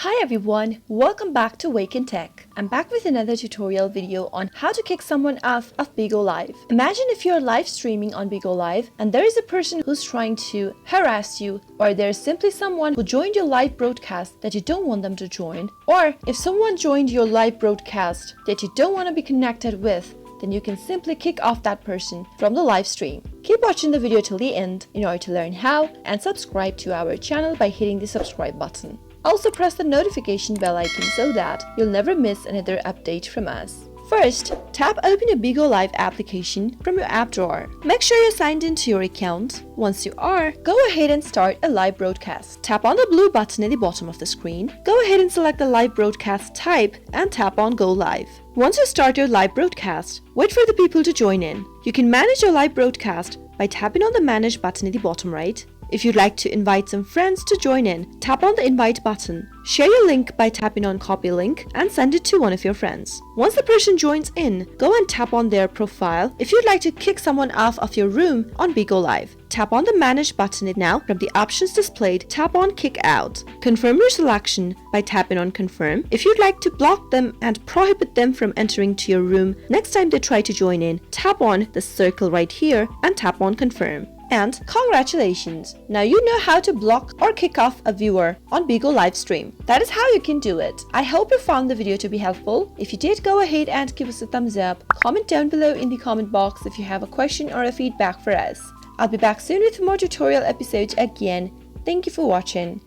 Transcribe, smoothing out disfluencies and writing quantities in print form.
Hi everyone, welcome back to Wake&Tech. I'm back with another tutorial video on how to kick someone off of Bigo Live. Imagine if you're live streaming on Bigo Live and there is a person who's trying to harass you, or there's simply someone who joined your live broadcast that you don't want them to join, or if someone joined your live broadcast that you don't want to be connected with, then you can simply kick off that person from the live stream. Keep watching the video till the end in order to learn how, and subscribe to our channel by hitting the subscribe button. Also press the notification bell icon so that you'll never miss another update from us. First, tap Open your Bigo Live application from your app drawer. Make sure you're signed into your account. Once you are, go ahead and start a live broadcast. Tap on the blue button at the bottom of the screen. Go ahead and select the live broadcast type and tap on Go Live. Once you start your live broadcast, wait for the people to join in. You can manage your live broadcast by tapping on the Manage button at the bottom right. If you'd like to invite some friends to join in, tap on the Invite button. Share your link by tapping on Copy Link and send it to one of your friends. Once the person joins in, go and tap on their profile. If you'd like to kick someone off of your room on Bigo Live, tap on the Manage button now. From the options displayed, tap on Kick Out. Confirm your selection by tapping on Confirm. If you'd like to block them and prohibit them from entering to your room next time they try to join in, tap on the circle right here and tap on Confirm. And congratulations! Now you know how to block or kick off a viewer on Bigo live stream. That is how you can do it. I hope you found the video to be helpful. If you did, go ahead and give us a thumbs up. Comment down below in the comment box if you have a question or a feedback for us. I'll be back soon with more tutorial episodes again. Thank you for watching.